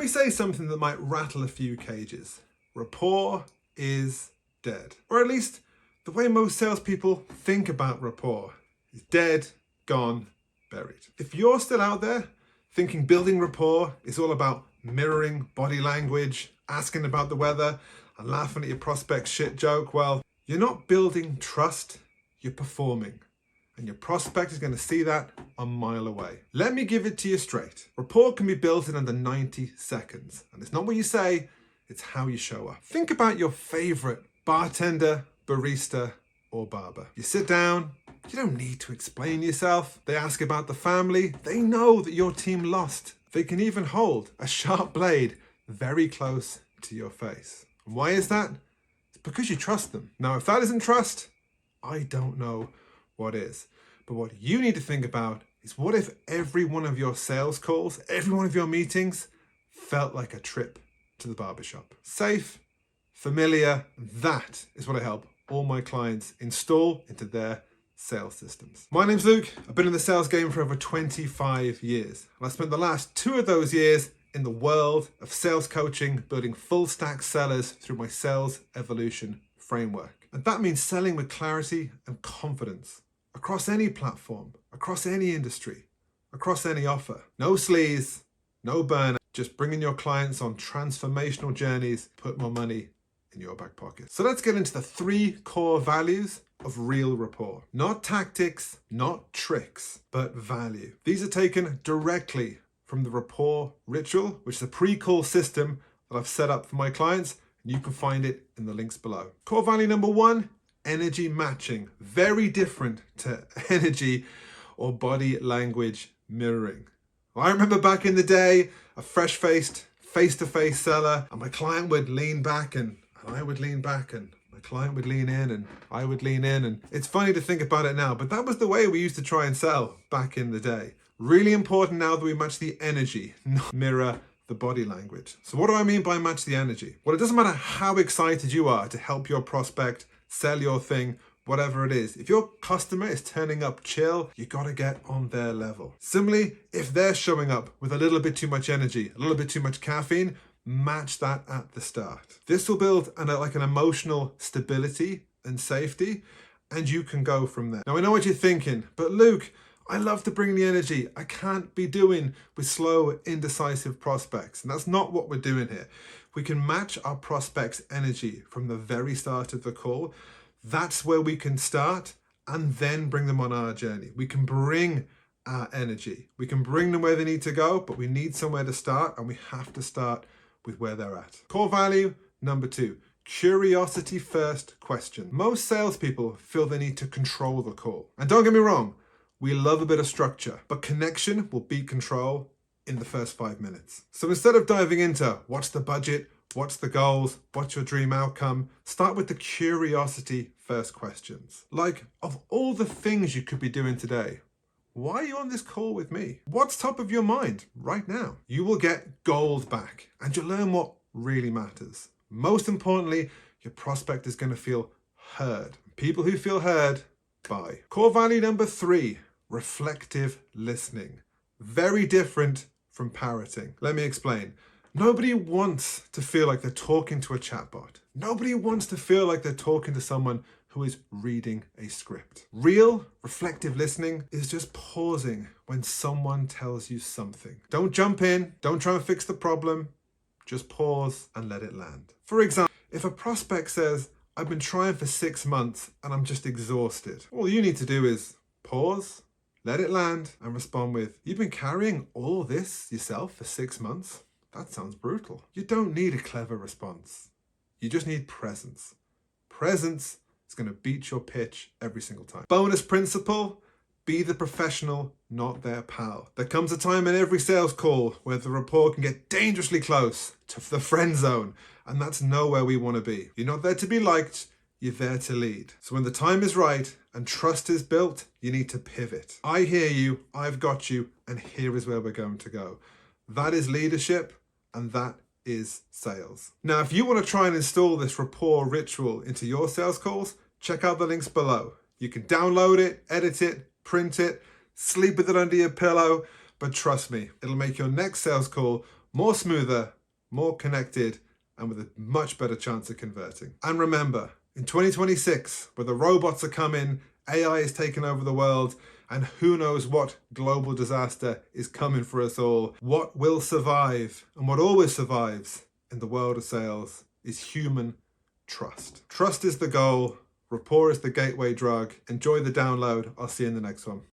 me say something that might rattle a few cages. Rapport is dead. Or at least the way most salespeople think about rapport is dead, gone, buried. If you're still out there thinking building rapport is all about mirroring body language, asking about the weather, and laughing at your prospect's shit joke, well, you're not building trust, you're performing. And your prospect is going to see that a mile away. Let me give it to you straight. Rapport can be built in under 90 seconds. And it's not what you say, it's how you show up. Think about your favorite bartender, barista, or barber. You sit down, you don't need to explain yourself. They ask about the family. They know that your team lost. They can even hold a sharp blade very close to your face. And why is that? It's because you trust them. Now, if that isn't trust, I don't know what is. But what you need to think about is, what if every one of your sales calls, every one of your meetings felt like a trip to the barbershop? Safe, familiar, that is what I help all my clients install into their sales systems. My name's Luke. I've been in the sales game for over 25 years. And I spent the last 2 of those years in the world of sales coaching, building full stack sellers through my sales evolution framework. And that means selling with clarity and confidence across any platform, across any industry, across any offer. No sleaze, no burnout, just bringing your clients on transformational journeys, put more money in your back pocket. So let's get into the 3 core values of real rapport. Not tactics, not tricks, but value. These are taken directly from the Rapport ritual, which is a pre-call system that I've set up for my clients. You can find it in the links below. Core value number 1, energy matching. Very different to energy or body language mirroring. I remember back in the day, a fresh-faced, face-to-face seller, and my client would lean back and I would lean back, and my client would lean in and I would lean in. And it's funny to think about it now, but that was the way we used to try and sell back in the day. Really important now that we match the energy, not mirror the body language. So what do I mean by match the energy? Well, it doesn't matter how excited you are to help your prospect, sell your thing, whatever it is. If your customer is turning up chill, you got to get on their level. Similarly, if they're showing up with a little bit too much energy, a little bit too much caffeine, match that at the start. This will build an emotional stability and safety, and you can go from there. Now, I know what you're thinking, but Luke, I love to bring the energy. I can't be doing with slow, indecisive prospects. And that's not what we're doing here. We can match our prospects' energy from the very start of the call. That's where we can start and then bring them on our journey. We can bring our energy. We can bring them where they need to go, but we need somewhere to start, and we have to start with where they're at. Core value number 2, curiosity first question. Most salespeople feel they need to control the call. And don't get me wrong, we love a bit of structure, but connection will beat control in the first 5 minutes. So instead of diving into what's the budget, what's the goals, what's your dream outcome, start with the curiosity first questions. Like, of all the things you could be doing today, why are you on this call with me? What's top of your mind right now? You will get gold back, and you'll learn what really matters. Most importantly, your prospect is going to feel heard. People who feel heard, buy. Core value number 3, reflective listening. Very different from parroting. Let me explain. Nobody wants to feel like they're talking to a chatbot. Nobody wants to feel like they're talking to someone who is reading a script. Real reflective listening is just pausing when someone tells you something. Don't jump in, don't try and fix the problem, just pause and let it land. For example, if a prospect says, I've been trying for 6 months and I'm just exhausted, all you need to do is pause, let it land, and respond with, you've been carrying all this yourself for 6 months? That sounds brutal. You don't need a clever response. You just need presence. Presence is going to beat your pitch every single time. Bonus principle, be the professional, not their pal. There comes a time in every sales call where the rapport can get dangerously close to the friend zone, and that's nowhere we want to be. You're not there to be liked, you're there to lead. So when the time is right and trust is built, you need to pivot. I hear you, I've got you, and here is where we're going to go. That is leadership, and that is sales. Now, if you want to try and install this rapport ritual into your sales calls, check out the links below. You can download it, edit it, print it, sleep with it under your pillow, but trust me, it'll make your next sales call more smoother, more connected, and with a much better chance of converting. And remember, in 2026, where the robots are coming, AI is taking over the world, and who knows what global disaster is coming for us all, what will survive and what always survives in the world of sales is human trust. Trust is the goal. Rapport is the gateway drug. Enjoy the download. I'll see you in the next one.